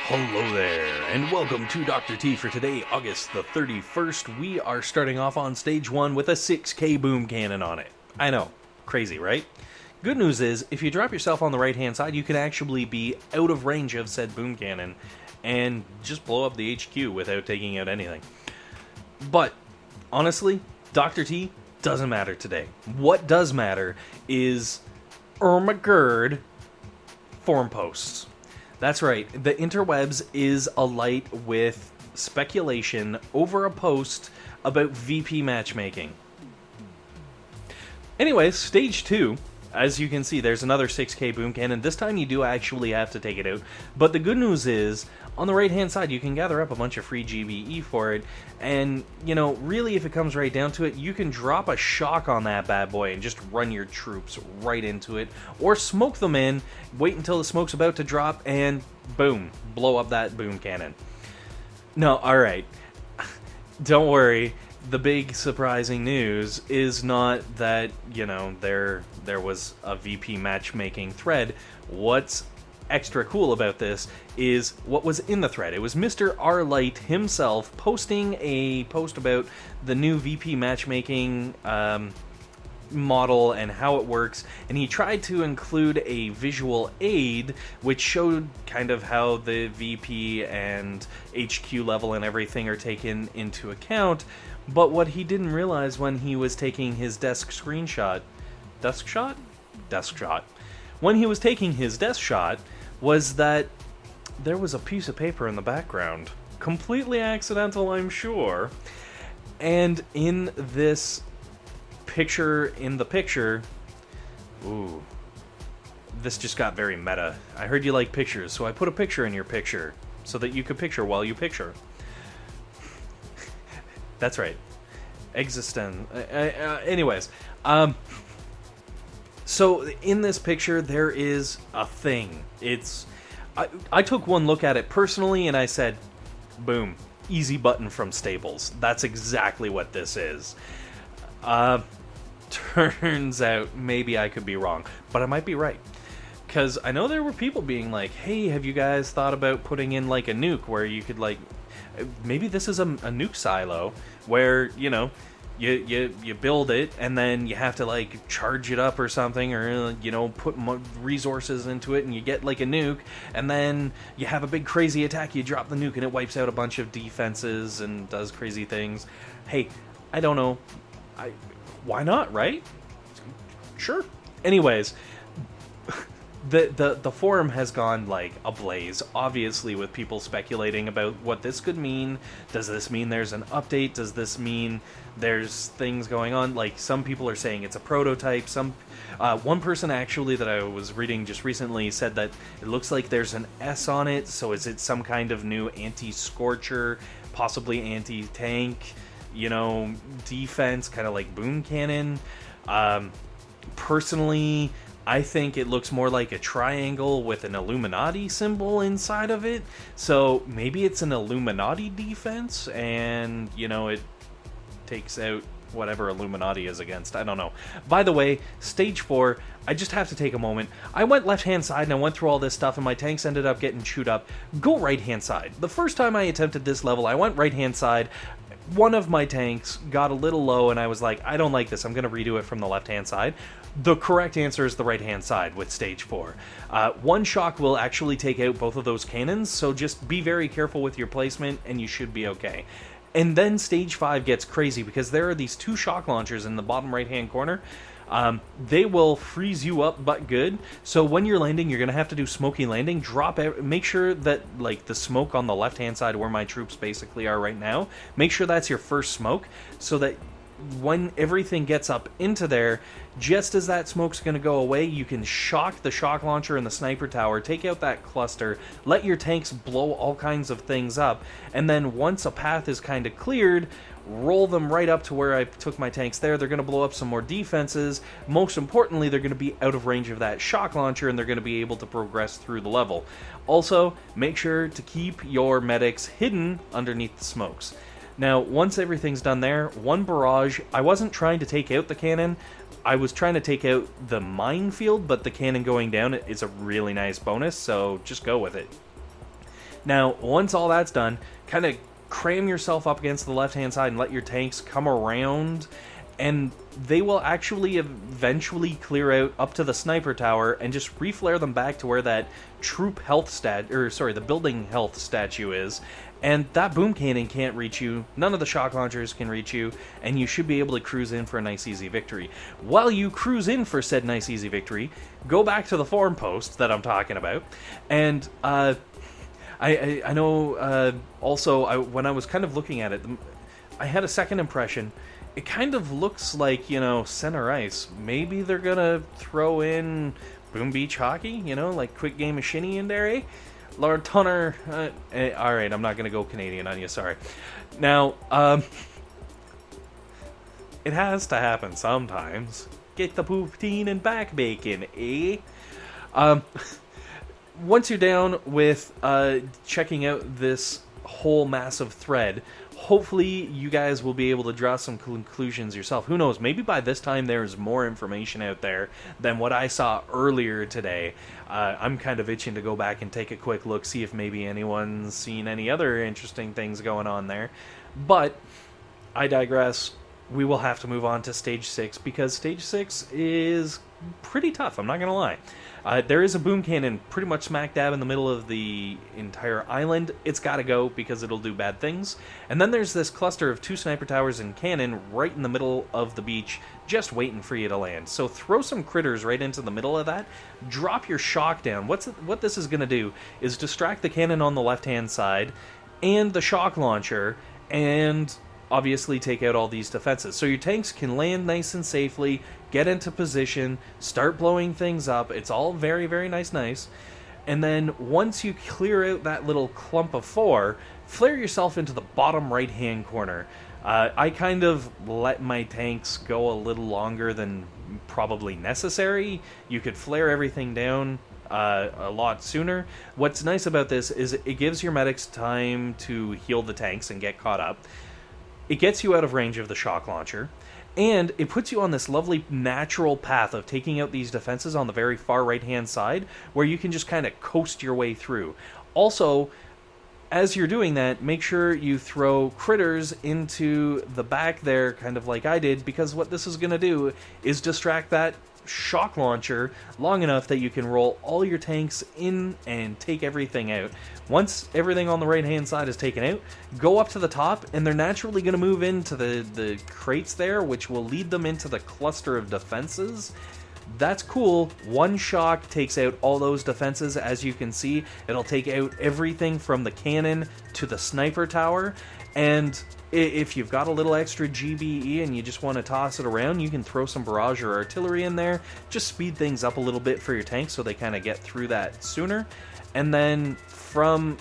Hello there, and welcome to Dr. T for today, August the 31st. We are starting off on stage 1 with a 6K boom cannon on it. I know, crazy, right? Good news is, if you drop yourself on the right-hand side, you can actually be out of range of said boom cannon and just blow up the HQ without taking out anything. But, honestly, Dr. T doesn't matter today. What does matter is, oh my god, forum posts. That's right, the interwebs is alight with speculation over a post about VP matchmaking. Anyways, stage 2, as you can see, there's another 6K boom cannon. This time you do actually have to take it out, but the good news is, on the right-hand side, you can gather up a bunch of free GBE for it, and, you know, really, if it comes right down to it, you can drop a shock on that bad boy and just run your troops right into it, or smoke them in, wait until the smoke's about to drop, and boom, blow up that boom cannon. No, alright, don't worry, the big surprising news is not that, you know, there was a VP matchmaking thread. What's extra cool about this is what was in the thread. It was Mr. R. Light himself posting a post about the new VP matchmaking model and how it works, and he tried to include a visual aid which showed kind of how the VP and HQ level and everything are taken into account. But what he didn't realize when he was taking his desk shot, when he was taking his desk shot, was that there was a piece of paper in the background. Completely accidental, I'm sure. And in this picture, ooh, this just got very meta. I heard you like pictures, so I put a picture in your picture, so that you could picture while you picture. That's right. Anyways, so in this picture, there is a thing. I took one look at it personally, and I said, boom, easy button from Staples. That's exactly what this is. Turns out, maybe I could be wrong, but I might be right. Because I know there were people being like, hey, have you guys thought about putting in, like, a nuke where you could, like, maybe this is a nuke silo where, you know, you build it and then you have to, like, charge it up or something, or, you know, put more resources into it and you get, like, a nuke, and then you have a big crazy attack, you drop the nuke and it wipes out a bunch of defenses and does crazy things. Hey, I don't know. Why not, right? Sure. Anyways, the forum has gone, like, ablaze, obviously, with people speculating about what this could mean. Does this mean there's an update? Does this mean there's things going on? Like, some people are saying it's a prototype. One person, actually, that I was reading just recently said that it looks like there's an S on it, so is it some kind of new anti-Scorcher, possibly anti-tank, you know, defense, kind of like boom cannon? Personally, I think it looks more like a triangle with an Illuminati symbol inside of it. So maybe it's an Illuminati defense, and, you know, it takes out whatever Illuminati is against. I don't know. By the way, stage 4, I just have to take a moment. I went left-hand side and I went through all this stuff and my tanks ended up getting chewed up. Go right-hand side. The first time I attempted this level, I went right-hand side. One of my tanks got a little low and I was like, I don't like this, I'm going to redo it from the left-hand side. The correct answer is the right-hand side with stage 4. One shock will actually take out both of those cannons, so just be very careful with your placement and you should be okay. And then stage 5 gets crazy because there are these 2 shock launchers in the bottom right-hand corner. They will freeze you up but good, so when you're landing, you're going to have to do smoky landing. Make sure that, like, the smoke on the left-hand side where my troops basically are right now, make sure that's your first smoke, so that when everything gets up into there, just as that smoke's going to go away, you can shock the shock launcher and the sniper tower, take out that cluster, let your tanks blow all kinds of things up, and then once a path is kind of cleared, roll them right up to where I took my tanks there. They're going to blow up some more defenses. Most importantly, they're going to be out of range of that shock launcher, and they're going to be able to progress through the level. Also, make sure to keep your medics hidden underneath the smokes. Now, once everything's done there, one barrage, I wasn't trying to take out the cannon, I was trying to take out the minefield, but the cannon going down is a really nice bonus, so just go with it. Now, once all that's done, kind of cram yourself up against the left-hand side and let your tanks come around, and they will actually eventually clear out up to the sniper tower and just reflare them back to where that troop health the building health statue is. And that boom cannon can't reach you, none of the shock launchers can reach you, and you should be able to cruise in for a nice easy victory. While you cruise in for said nice easy victory, go back to the forum post that I'm talking about, and I know also when I was kind of looking at it, I had a second impression. It kind of looks like, center ice. Maybe they're gonna throw in Boom Beach Hockey, like quick game of shinny in there, eh? Lord Tunner, alright, I'm not gonna go Canadian on you, sorry. Now, it has to happen sometimes. Get the poutine and back bacon, eh? Once you're down with checking out this whole massive thread, hopefully you guys will be able to draw some conclusions yourself. Who knows, maybe by this time there's more information out there than what I saw earlier today. I'm kind of itching to go back and take a quick look, see if maybe anyone's seen any other interesting things going on there. But I digress. We will have to move on to Stage 6, because Stage 6 is pretty tough, I'm not going to lie. There is a boom cannon pretty much smack dab in the middle of the entire island. It's got to go because it'll do bad things. And then there's this cluster of 2 sniper towers and cannon right in the middle of the beach, just waiting for you to land. So throw some critters right into the middle of that. Drop your shock down. What this is going to do is distract the cannon on the left-hand side and the shock launcher, and obviously take out all these defenses. So your tanks can land nice and safely, get into position, start blowing things up. It's all very, very nice. And then once you clear out that little clump of 4, flare yourself into the bottom right-hand corner. I kind of let my tanks go a little longer than probably necessary. You could flare everything down a lot sooner. What's nice about this is it gives your medics time to heal the tanks and get caught up. It gets you out of range of the shock launcher, and it puts you on this lovely natural path of taking out these defenses on the very far right-hand side, where you can just kind of coast your way through. Also, as you're doing that, make sure you throw critters into the back there, kind of like I did, because what this is going to do is distract that shock launcher long enough that you can roll all your tanks in and take everything out. Once everything on the right hand side is taken out, go up to the top, and they're naturally going to move into the crates there, which will lead them into the cluster of defenses. That's cool. One shock takes out all those defenses. As you can see, it'll take out everything from the cannon to the sniper tower. And if you've got a little extra GBE and you just want to toss it around, you can throw some barrage or artillery in there. Just speed things up a little bit for your tanks so they kind of get through that sooner. And then from,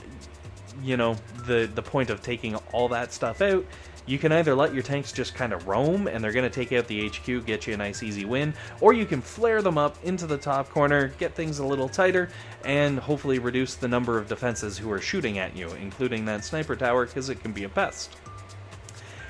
the point of taking all that stuff out, you can either let your tanks just kind of roam, and they're going to take out the HQ, get you a nice easy win, or you can flare them up into the top corner, get things a little tighter, and hopefully reduce the number of defenses who are shooting at you, including that sniper tower, because it can be a pest.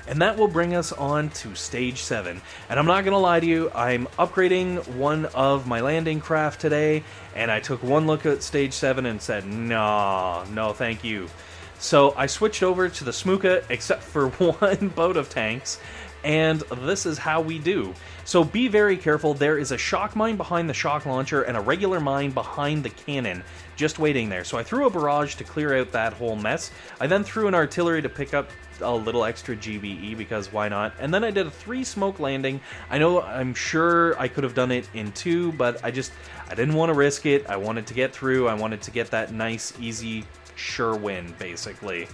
And that will bring us on to Stage 7. And I'm not going to lie to you, I'm upgrading one of my landing craft today, and I took one look at Stage 7 and said, no, thank you. So I switched over to the Smooka, except for one boat of tanks, and this is how we do. So be very careful. There is a shock mine behind the shock launcher and a regular mine behind the cannon, just waiting there. So I threw a barrage to clear out that whole mess. I then threw an artillery to pick up a little extra GBE, because why not? And then I did a 3 smoke landing. I'm sure I could have done it in 2, but I didn't want to risk it. I wanted to get through. I wanted to get that nice, easy, sure win, basically.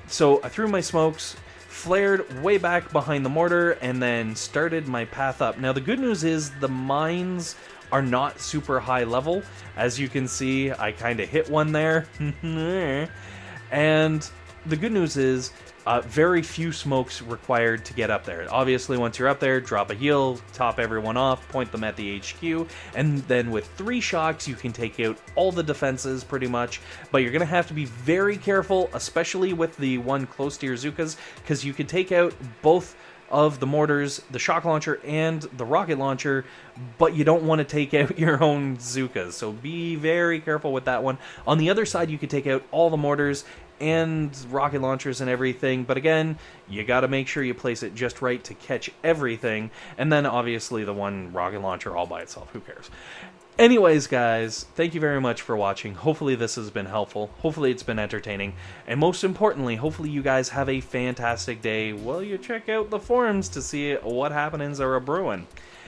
So I threw my smokes, flared way back behind the mortar, and then started my path up. Now the good news is the mines are not super high level. As you can see, I kind of hit one there. And the good news is very few smokes required to get up there. Obviously, once you're up there, drop a heal, top everyone off, point them at the HQ, and then with 3 shocks, you can take out all the defenses pretty much. But you're going to have to be very careful, especially with the one close to your Zookas, because you can take out both of the mortars, the shock launcher, and the rocket launcher, but you don't want to take out your own Zookas, so be very careful with that one. On the other side, you could take out all the mortars and rocket launchers and everything, but again, you gotta make sure you place it just right to catch everything, and then obviously the one rocket launcher all by itself, who cares? Anyways, guys, thank you very much for watching. Hopefully this has been helpful, hopefully it's been entertaining, and most importantly, hopefully you guys have a fantastic day while you check out the forums to see what happenings are a-brewing.